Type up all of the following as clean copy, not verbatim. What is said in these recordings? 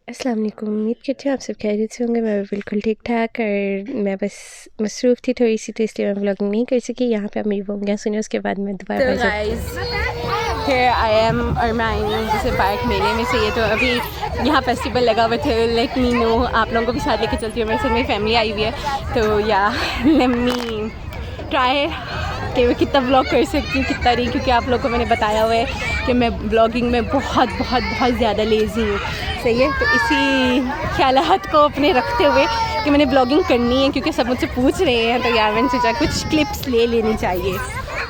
अस्सलाम वालेकुम। उम्मीद करती हूँ आप सब खैरियत से होंगे। मैं बिल्कुल ठीक ठाक, और मैं बस मसरूफ़ थी थोड़ी सी, तो इसलिए मैं व्लॉगिंग नहीं कर सकी। यहाँ पे आप मेरी बोंगियाँ सुनी, उसके बाद मैं दोबारा Here I am अरमाइन जैसे पार्क मेले में से। ये तो अभी यहाँ फेस्टिवल लगा हुआ थे। लेट मी नो, आप लोगों को भी साथ लेके चलती हूँ। मेरे साथ मेरी फैमिली आई हुई है, तो या लेट मी ट्राई कि मैं कितना ब्लॉग कर सकती हूँ कितना नहीं, क्योंकि आप लोगों को मैंने बताया हुआ है कि मैं ब्लॉगिंग में बहुत बहुत बहुत ज़्यादा लेज़ी हूँ। सही है, तो इसी ख्यालात को अपने रखते हुए कि मैंने ब्लॉगिंग करनी है, क्योंकि सब मुझसे पूछ रहे हैं, तो यार मैंने सोचा कुछ क्लिप्स ले लेनी चाहिए।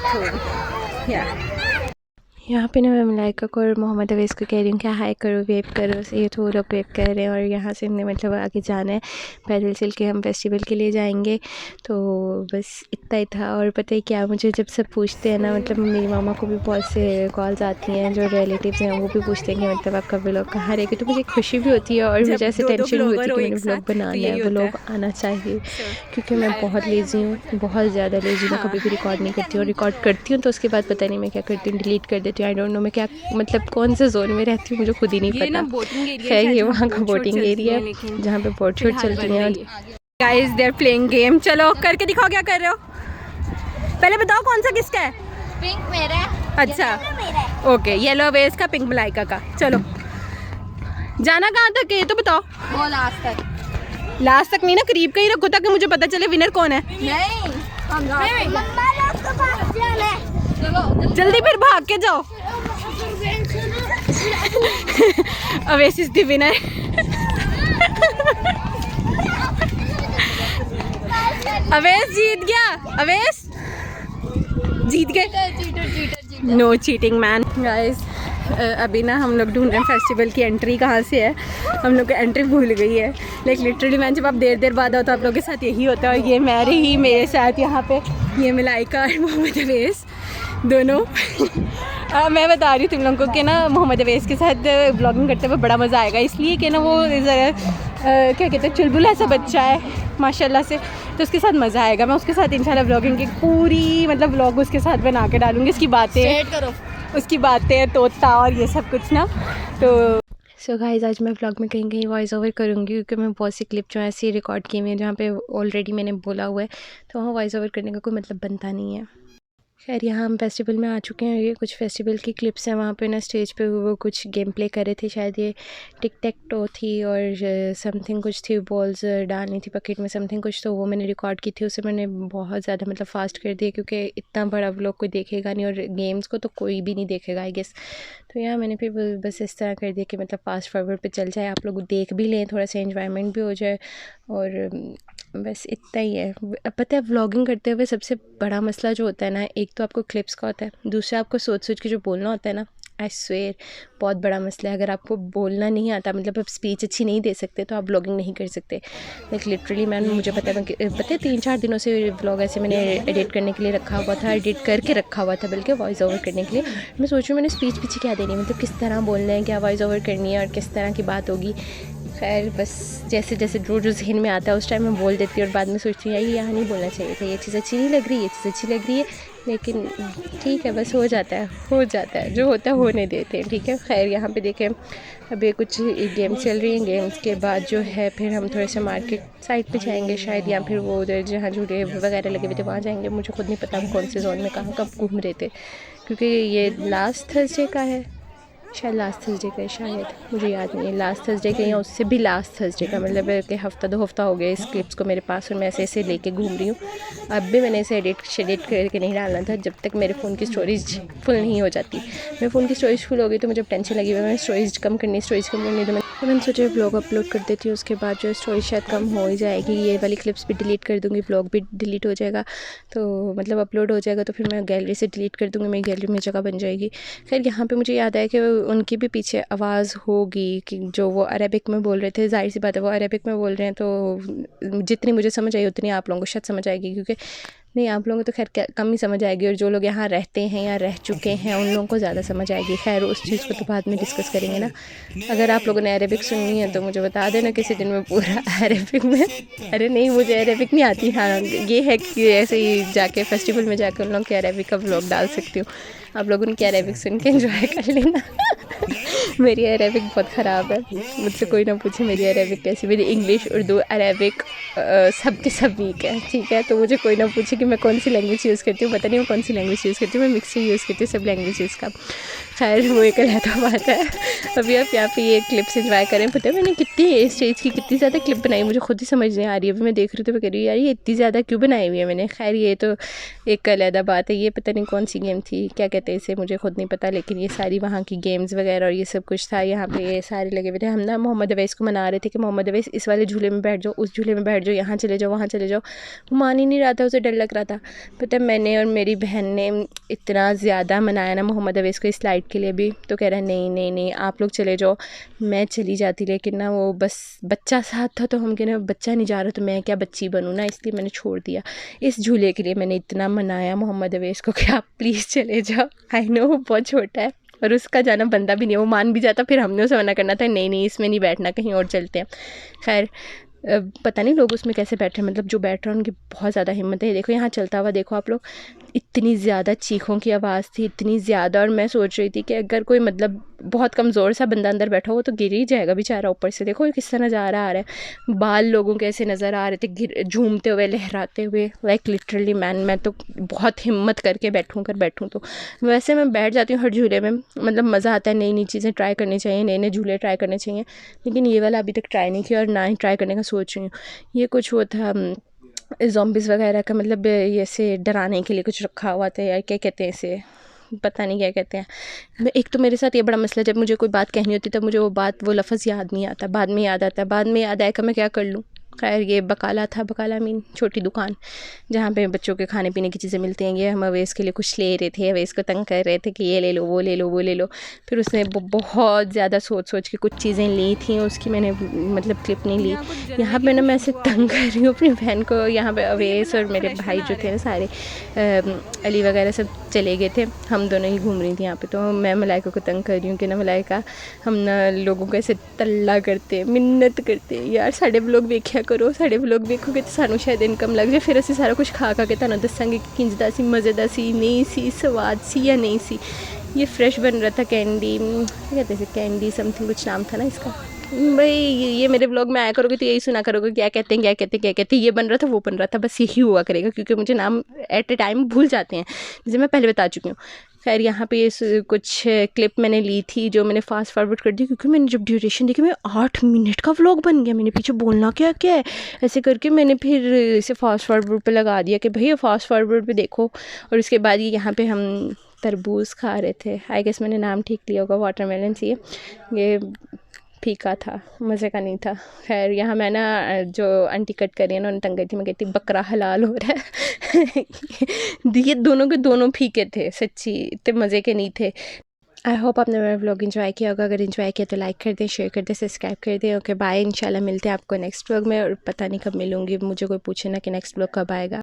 तो या यहाँ पे ना मैं मलाइका को और मोहम्मद अवैस को कह रही हूँ कि हाय करो, वेव करो। से ये तो लोग वेव कर रहे हैं, और यहाँ से हमने मतलब आगे जाना है, पैदल चल के हम फेस्टिवल के लिए जाएंगे। तो बस इतना ही था। और पता है क्या, मुझे जब सब पूछते हैं ना, मतलब मेरी मामा को भी बहुत से कॉल्स आती हैं, जो रिलेटिव्स हैं वो भी पूछते हैं कि मतलब आपका व्लॉग कहाँ रहेगा। तो मुझे खुशी भी होती है और मुझे ऐसे टेंशन भी होती है कि मैंने व्लॉग बनाना है, वो लोग आना चाहिए, क्योंकि मैं बहुत लेज़ी हूँ, बहुत ज़्यादा लेज़ी हूँ। कभी भी रिकॉर्ड नहीं करती हूँ, रिकॉर्ड करती हूँ तो उसके बाद पता नहीं मैं क्या करती हूँ, डिलीट कर देती हूँ। आई डोंट नो मैं क्या, मतलब कौन से जोन में रहती हूँ मुझे खुद ही नहीं पता। खैर ये वहाँ का बोटिंग एरिया है जहाँ पे बोट शूट चलती है। Guys they are playing game. चलो करके दिखाओ क्या कर रहे हो। पहले बताओ कौन सा किसका है। पिंक मेरा है। अच्छा ओके, येलो अवेस का, पिंक मलाइका का। चलो जाना कहाँ तक है ये तो बताओ। वो लास्ट तक नहीं ना, करीब का ही रखो ताकि मुझे पता चले विनर कौन है। नहीं, हम लोग तो पास जाना है। जल्दी फिर भाग के जाओ। Awes is the winner. Awes जीत गया, अवेस जीत गए। No cheating man. गाइस अभी ना हम लोग ढूंढ रहे हैं फेस्टिवल की एंट्री कहाँ से है। हम लोग को एंट्री भूल गई है। लाइक लिटरली मैन, जब आप देर बाद आओ तो आप लोगों के साथ यही होता है। और ये मेरे साथ यहाँ पे ये मलाइका और मोहम्मद अवैस दोनों। मैं बता रही हूँ तुम लोगों को कि ना मोहम्मद अवैस के साथ ब्लॉगिंग करते हुए बड़ा मज़ा आएगा, इसलिए कि ना वो क्या कहते हैं, चुलबुल ऐसा बच्चा है माशाल्लाह से, तो उसके साथ मज़ा आएगा। मैं उसके साथ इंशाल्लाह ब्लॉगिंग की पूरी मतलब ब्लॉग उसके साथ बना के डालूँगी। उसकी बातें तोता और ये सब कुछ ना। तो सो गाइस आज मैं व्लॉग में कहीं कहीं वॉइस ओवर करूँगी, क्योंकि मैं बहुत सी क्लिप जो है ऐसी रिकॉर्ड की हुई है जहाँ पे ऑलरेडी मैंने बोला हुआ है, तो वहाँ वॉइस ओवर करने का कोई मतलब बनता नहीं है। खैर यहाँ हम फेस्टिवल में आ चुके हैं। ये कुछ फेस्टिवल की क्लिप्स हैं। वहाँ पे ना स्टेज पे वो कुछ गेम प्ले कर रहे थे, शायद ये टिक टैक टो थी और समथिंग कुछ थी, बॉल्स डालनी थी बकेट में समथिंग कुछ, तो वो मैंने रिकॉर्ड की थी। उसे मैंने बहुत ज़्यादा मतलब फ़ास्ट कर दिया, क्योंकि इतना बड़ा व्लॉग कोई देखेगा नहीं, और गेम्स को तो कोई भी नहीं देखेगा आई गेस। तो यहाँ मैंने फिर बस इस तरह कर दिया कि मतलब फास्ट फॉरवर्ड पे चल जाए, आप लोग देख भी लें, थोड़ा सा एन्जॉयमेंट भी हो जाए, और बस इतना ही है। अब पता है व्लॉगिंग करते हुए सबसे बड़ा मसला जो होता है ना, एक तो आपको क्लिप्स का होता है, दूसरा आपको सोच के जो बोलना होता है ना, आई स्वेयर बहुत बड़ा मसला है। अगर आपको बोलना नहीं आता, मतलब आप स्पीच अच्छी नहीं दे सकते, तो आप ब्लॉगिंग नहीं कर सकते। लाइक लिटरली मुझे पता है 3-4 दिनों से व्लॉग ऐसे मैंने एडिट करने के लिए रखा हुआ था, एडिट करके रखा हुआ था बल्कि वॉइस ओवर करने के लिए। मैं सोच रही हूँ मैंने स्पीच पीछे क्या देनी है, मतलब किस तरह बोलना है, क्या वॉइस ओवर करनी है और किस तरह की बात होगी। खैर बस जैसे जैसे जो जहन में आता है उस टाइम मैं बोल देती हूँ, और बाद में सोचती हूँ यार यहाँ नहीं बोलना चाहिए था, ये चीज़ अच्छी नहीं लग रही, ये चीज़ अच्छी लग रही है, लेकिन ठीक है बस हो जाता है जो होता है होने देते हैं, ठीक है। खैर यहाँ पे देखें अभी कुछ गेम चल रही हैं, गेम्स के बाद जो है फिर हम थोड़े से मार्केट साइड पे जाएंगे शायद, या फिर वो उधर जहाँ झूले वगैरह लगे हुए थे वहाँ जाएंगे। मुझे खुद नहीं पता हम कौन से जोन में कहाँ कब घूम रहे थे, क्योंकि ये लास्ट थर्सडे का है, शायद लास्ट थर्सडे का है, शायद मुझे याद नहीं है लास्ट थर्सडे का या उससे भी लास्ट थर्सडे का, मतलब कि हफ़्ता 2 हफ़्ता हो गया इस क्लिप्स को मेरे पास, और मैं ऐसे लेके घूम रही हूँ। अब भी मैंने इसे एडिट करके नहीं डालना था जब तक मेरे फ़ोन की स्टोरेज फुल नहीं हो जाती। मेरे फ़ोन की स्टोरेज फुल हो गई तो मुझे जब टेंशन लगी हुई, मैंने स्टोरेज कम करनी तो मैंने सोचा ब्लॉग अपलोड कर देती हूँ, उसके बाद जो स्टोरेज शायद कम हो ही जाएगी। ये वाली क्लिप्स भी डिलीट कर दूँगी, ब्लॉग भी डिलीट हो जाएगा, तो मतलब अपलोड हो जाएगा, तो फिर मैं गैलरी से डिलीट कर दूँगी, मेरी गैलरी में जगह बन जाएगी। खैर यहाँ पे मुझे याद आया कि उनकी भी पीछे आवाज़ होगी कि जो वो अरेबिक में बोल रहे थे, जाहिर सी बात है वो अरेबिक में बोल रहे हैं, तो जितनी मुझे समझ आई उतनी आप लोगों को शायद समझ आएगी, क्योंकि नहीं आप लोगों को तो खैर कम ही समझ आएगी, और जो लोग यहाँ रहते हैं या रह चुके हैं उन लोगों को ज़्यादा समझ आएगी। खैर उस चीज़ को तो बाद में डिस्कस करेंगे ना। अगर आप लोगों ने अरेबिक सुननी है तो मुझे बता देना किसी दिन में पूरा अरेबिक में। अरे नहीं मुझे अरेबिक नहीं आती, हाँ ये है कि ऐसे ही जाके फेस्टिवल में जाकर उन लोग के अरेबिक का व्लॉग डाल सकती हूँ, आप लोग उनकी अरेबिक सुन के एंजॉय कर लेना। मेरी अरेबिक बहुत ख़राब है, मुझसे कोई ना पूछे मेरी अरेबिक कैसी। मेरी इंग्लिश, उर्दू, अरेबिक सब के सब वीक है, ठीक है। तो मुझे कोई ना पूछे कि मैं कौन सी लैंग्वेज यूज़ करती हूँ, पता नहीं मैं कौन सी लैंग्वेज यूज़ करती हूँ, मैं मिक्स यूज़ करती हूँ सब लैंग्वेजेस का। खैर वो एक अलग बात है। अभी आप यहाँ पे ये क्लिप्स एंजॉय करें। पता है मैंने कितनी स्टेज की कितनी ज़्यादा क्लिप बनाई, मुझे खुद ही समझ नहीं आ रही है। अभी मैं देख रही हूँ तो मैं कह रही हूँ यार ये इतनी ज़्यादा क्यों बनाई हुई है मैंने। खैर ये तो एक अलग बात है। ये पता नहीं कौन सी गेम थी, क्या कहते हैं इसे, मुझे खुद नहीं पता, लेकिन ये सारी वहाँ की गेम्स वगैरह और ये सब कुछ था। यहाँ पे ये सारे लगे हुए थे। हम ना मोहम्मद अवैस को मना रहे थे कि मोहम्मद अवैस इस वाले झूले में बैठ जाओ, उस झूले में बैठ जाओ, यहाँ चले जाओ, वहाँ चले जाओ। वो मान ही नहीं रहा था, उसे डर लग रहा था। पता है मैंने और मेरी बहन ने इतना ज़्यादा मनाया ना मोहम्मद अवैस को इस स्लाइड के लिए भी, तो कह रहा है नहीं नहीं नहीं आप लोग चले जाओ। मैं चली जाती, लेकिन ना वो बस बच्चा साथ था तो हम कह रहे बच्चा नहीं जा रहा तो मैं क्या बच्ची बनूँ ना, इसलिए मैंने छोड़ दिया। इस झूले के लिए मैंने इतना मनाया मोहम्मद अवैस को कि आप प्लीज़ चले जाओ। आई नो वो बहुत छोटा है और उसका जाना बनता भी नहीं है, वो मान भी जाता फिर हमने उसे मना करना था, नहीं नहीं इसमें नहीं बैठना, कहीं और चलते हैं। खैर पता नहीं लोग उसमें कैसे बैठ रहे हैं, मतलब जो बैठ रहे हैं उनकी बहुत ज़्यादा हिम्मत है। देखो यहाँ चलता हुआ देखो आप लोग, इतनी ज़्यादा चीखों की आवाज़ थी, इतनी ज़्यादा। और मैं सोच रही थी कि अगर कोई मतलब बहुत कमज़ोर सा बंदा अंदर बैठा हो तो गिर ही जाएगा बेचारा ऊपर से। देखो किस तरह नज़ारा आ रहा है, बाल लोगों के ऐसे नज़र आ रहे थे झूमते हुए, लहराते हुए। लाइक लिटरली मैं तो बहुत हिम्मत करके बैठूँ तो वैसे मैं बैठ जाती हूँ हर झूले में, मतलब मज़ा आता है, नई नई चीज़ें ट्राई करनी चाहिए, नए नए झूले ट्राई करने चाहिए। लेकिन ये वाला अभी तक ट्राई नहीं किया और ना ही ट्राई करने का सोच रही हूँ। ये कुछ वो था ज़ॉम्बीज़ वगैरह का, मतलब ये से डराने के लिए कुछ रखा हुआ था यार, क्या कहते हैं इसे, पता नहीं क्या कहते हैं। एक तो मेरे साथ ये बड़ा मसला, जब मुझे कोई बात कहनी होती तब मुझे वो लफ्ज़ याद नहीं आता, बाद में याद आता है, बाद में याद आएगा मैं क्या कर लूँ। खैर ये बकाला था, बकाला मीन छोटी दुकान जहाँ पे बच्चों के खाने पीने की चीज़ें मिलती हैं। ये हम अवैस के लिए कुछ ले रहे थे, अवैस को तंग कर रहे थे कि ये ले लो वो ले लो वो ले लो। फिर उसने बहुत ज़्यादा सोच के कुछ चीज़ें ली थी, उसकी मैंने मतलब क्लिप नहीं ली। यहाँ पे ना मैं ऐसे तंग कर रही हूँ अपनी बहन को। यहाँ पे अवैस और मेरे भाई जो थे ना सारे अली वगैरह सब चले गए थे, हम दोनों ही घूम रही थी यहाँ पे। तो मैं मलाइका को तंग कर रही हूँ कि ना मलाइका हम ना लोगों को ऐसे तल्ला करते, मिन्नत करते, यार साढ़े ब्लॉग देखिया करो, साढ़े ब्लॉग देखोगे तो सानू शायद इनकम लग जाए, फिर असीं सारा कुछ खा के तुहानूं दसांगे कि किंजदा सी, मज़ेदार सी, नहीं सी, स्वाद सी या नहीं सी। ये फ्रेश बन रहा था कैंडी, क्या कहते हैं कैंडी समथिंग कुछ नाम था ना इसका। भाई ये मेरे ब्लॉग में आया करोगे तो यही सुना करोगे क्या कहते हैं क्या कहते हैं क्या कहते हैं, ये बन रहा था वो बन रहा था, बस यही हुआ करेगा क्योंकि मुझे नाम एट ए टाइम भूल जाते हैं, जैसे मैं पहले बता चुकी हूँ। खैर यहाँ पे ये कुछ क्लिप मैंने ली थी जो मैंने फास्ट फॉरवर्ड कर दी, क्योंकि मैंने जब ड्यूरेशन देखी मैं 8 मिनट का व्लॉग बन गया, मैंने पीछे बोलना क्या क्या है ऐसे करके मैंने फिर इसे फास्ट फॉरवर्ड पे लगा दिया कि भैया फास्ट फॉरवर्ड पे देखो। और उसके बाद यहाँ पे हम तरबूज खा रहे थे, आई गेस मैंने नाम ठीक लिया होगा, वाटरमेलन सी ये फीका था, मज़े का नहीं था। खैर यहाँ मैं ना जो आंटी कट कर रही है ना उन्हें तंग गई थी, मैं कहती बकरा हलाल हो रहा है ये दोनों के दोनों फीके थे, सच्ची इतने मज़े के नहीं थे। आई होप आपने मेरा व्लॉग इन्जॉय किया होगा, अगर इन्जॉय किया तो लाइक कर दें, शेयर कर दें, सब्सक्राइब कर दें। ओके बाय, इंशाल्लाह मिलते हैं आपको नेक्स्ट व्लॉग में। और पता नहीं कब मिलूँगी, मुझे कोई पूछे ना कि नेक्स्ट व्लॉग कब आएगा।